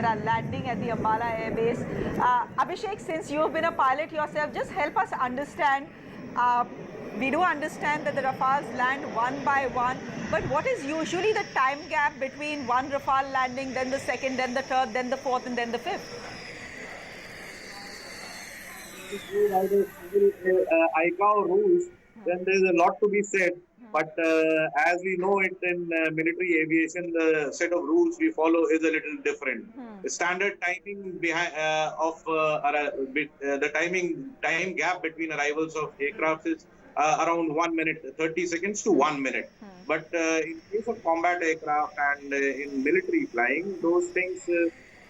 that are landing at the Ambala Air Base. Abhishek, since you've been a pilot yourself, just help us understand. We do understand that the Rafales land one by one, but what is usually the time gap between one Rafale landing, then the second, then the third, then the fourth, and then the fifth? ICAO rules, then there is a lot to be said. But as we know it in military aviation, the set of rules we follow is a little different. The standard timing behind the time gap between arrivals of aircraft is around 1 minute, 30 seconds to 1 minute. But in case of combat aircraft and in military flying, those things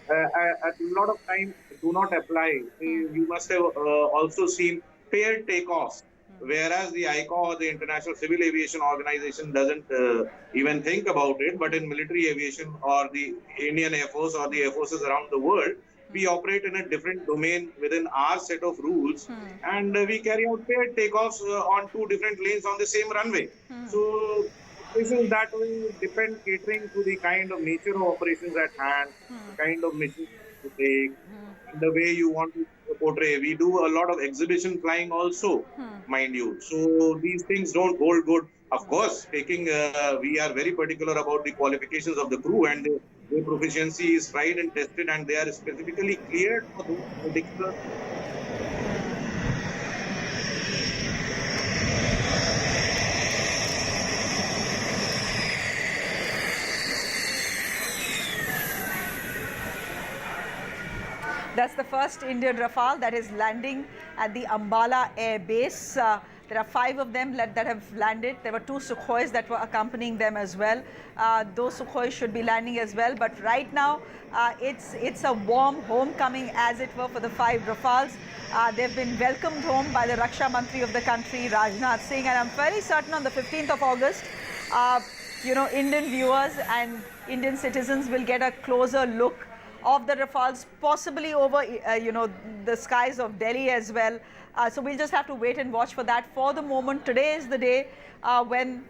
at a lot of time do not apply. You must have also seen paired takeoffs, whereas the ICAO or the International Civil Aviation Organization doesn't even think about it. But in military aviation or the Indian Air Force or the Air Forces around the world, we operate in a different domain within our set of rules, and we carry out paired takeoffs on two different lanes on the same runway. So this is that will depend catering to the kind of nature of operations at hand, the kind of mission to take, and the way you want to portray. We do a lot of exhibition flying also, mind you. So these things don't hold good. Of course, we are very particular about the qualifications of the crew, and their proficiency is tried and tested, and they are specifically cleared for those particular. That's the first Indian Rafale that is landing at the Ambala Air Base. There are 5 of them that have landed. There were 2 Sukhois that were accompanying them as well. Those Sukhois should be landing as well. But right now, it's a warm homecoming, as it were, for the 5 Rafales. They've been welcomed home by the Raksha Mantri of the country, Rajnath Singh. And I'm fairly certain on the 15th of August, Indian viewers and Indian citizens will get a closer look of the Rafales, possibly over, the skies of Delhi as well. So we'll just have to wait and watch for that. For the moment, today is the day when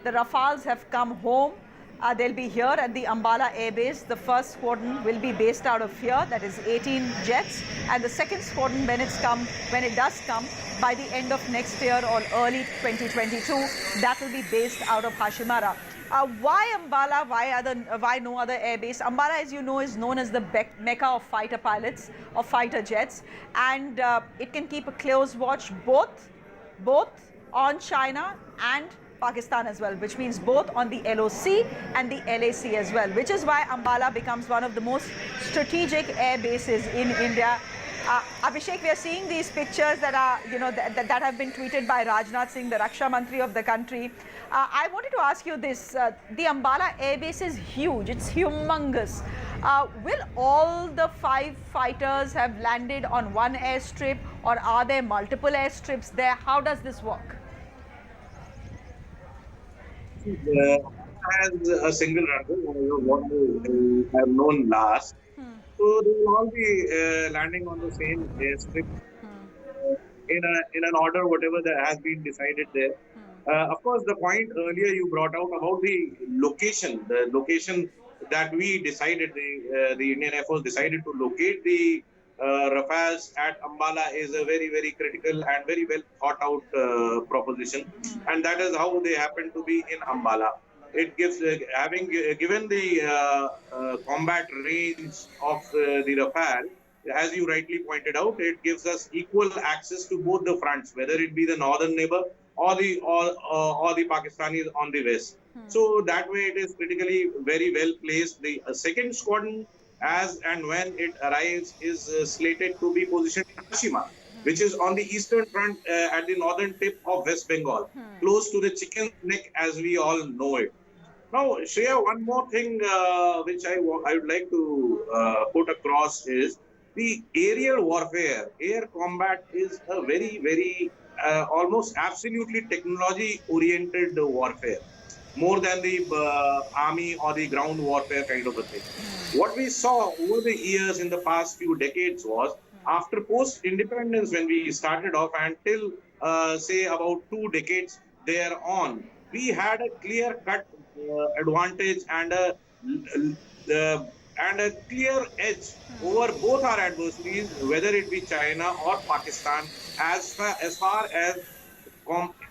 the Rafales have come home. They'll be here at the Ambala Air Base. The first squadron will be based out of here, that is 18 jets. And the second squadron, when it does come, by the end of next year or early 2022, that will be based out of Hashimara. Why Ambala? Why no other air base? Ambala, as you know, is known as the mecca of fighter pilots, of fighter jets, and it can keep a close watch both on China and Pakistan as well, which means both on the LOC and the LAC as well, which is why Ambala becomes one of the most strategic air bases in India. Abhishek, we are seeing these pictures that are, that have been tweeted by Rajnath Singh, the Raksha Mantri of the country. I wanted to ask you this. The Ambala Air Base is huge. It's humongous. Will all the 5 fighters have landed on one airstrip, or are there multiple airstrips there? How does this work? As a single runway, what we have known last. So they will all be landing on the same airstrip in an order, whatever that has been decided there. Of course, the point earlier you brought out about the location that we decided, the Indian Air Force decided to locate the Rafales at Ambala is a very, very critical and very well thought out proposition. And that is how they happen to be in Ambala. It gives, given the combat range of the Rafale, as you rightly pointed out, it gives us equal access to both the fronts, whether it be the northern neighbor or the Pakistanis on the west. So that way it is critically very well placed. The second squadron, as and when it arrives, is slated to be positioned in Kashima, which is on the eastern front at the northern tip of West Bengal, close to the chicken's neck as we all know it. Now, Shreya, one more thing which I would like to put across is the aerial warfare. Air combat is a very, very almost absolutely technology-oriented warfare, more than the army or the ground warfare kind of a thing. What we saw over the years in the past few decades was, after post-independence, when we started off until, say, about 2 decades thereon, we had a clear-cut advantage and a and a clear edge over both our adversaries, whether it be China or Pakistan, as far as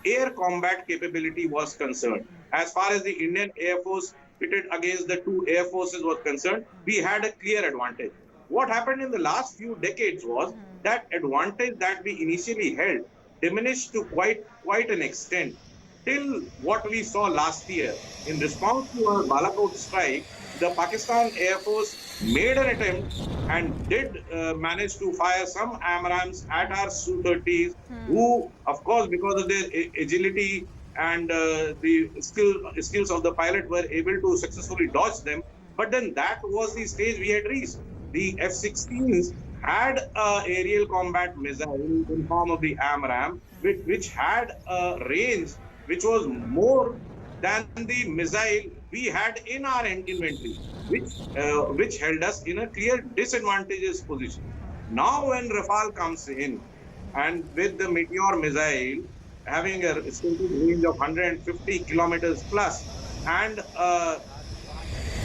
air combat capability was concerned. As far as the Indian Air Force pitted against the two air forces was concerned, we had a clear advantage. What happened in the last few decades was that advantage that we initially held diminished to quite an extent till what we saw last year. In response to our Balakot strike, the Pakistan Air Force made an attempt and did manage to fire some AMRAAMs at our Su-30s, who, of course, because of their agility and the skills of the pilot, were able to successfully dodge them. But then that was the stage we had reached. The F-16s had a aerial combat missile in form of the AMRAAM, which had a range which was more than the missile we had in our inventory, which held us in a clear disadvantageous position. Now, when Rafale comes in, and with the Meteor missile having a stated range of 150 kilometers plus and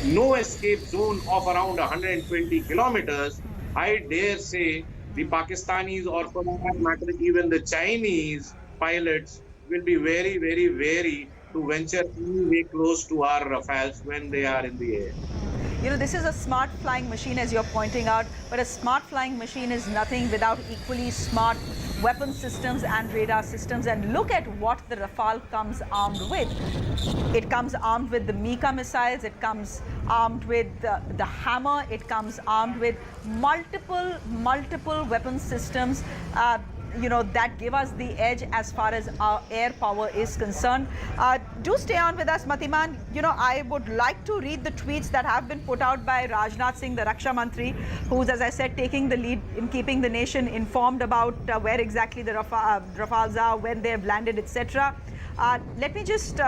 no escape zone of around 120 kilometers, I dare say the Pakistanis, or for that matter, even the Chinese pilots, will be very, very wary to venture any way close to our Rafales when they are in the air. You know, this is a smart flying machine, as you're pointing out, but a smart flying machine is nothing without equally smart weapon systems and radar systems. And look at what the Rafale comes armed with. It comes armed with the Mika missiles, it comes armed with the Hammer, it comes armed with multiple weapon systems you know, that give us the edge as far as our air power is concerned. Do stay on with us, Matiman. You know, I would like to read the tweets that have been put out by Rajnath Singh, the Raksha Mantri, who's, as I said, taking the lead in keeping the nation informed about where exactly the Rafales are, when they have landed, etc. Let me just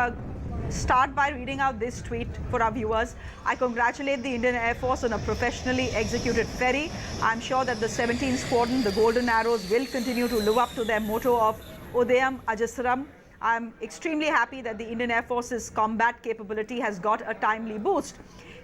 start by reading out this tweet for our viewers. I congratulate the Indian Air Force on a professionally executed ferry. I'm sure that the 17th Squadron, the Golden Arrows, will continue to live up to their motto of Udayam Ajasram. I'm extremely happy that the Indian Air Force's combat capability has got a timely boost.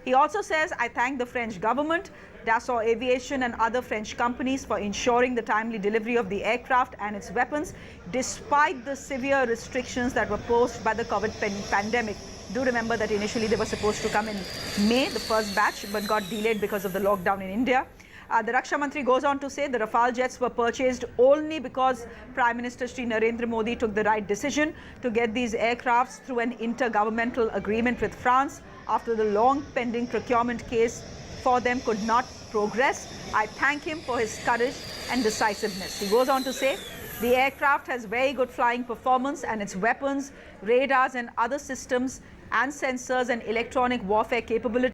He also says, I thank the French government, Dassault Aviation and other French companies for ensuring the timely delivery of the aircraft and its weapons, despite the severe restrictions that were posed by the COVID pandemic. Do remember that initially they were supposed to come in May, the first batch, but got delayed because of the lockdown in India. The Raksha Mantri goes on to say the Rafale jets were purchased only because Prime Minister Shri Narendra Modi took the right decision to get these aircrafts through an intergovernmental agreement with France after the long pending procurement case for them could not progress. I thank him for his courage and decisiveness. He goes on to say the aircraft has very good flying performance and its weapons, radars and other systems and sensors and electronic warfare capability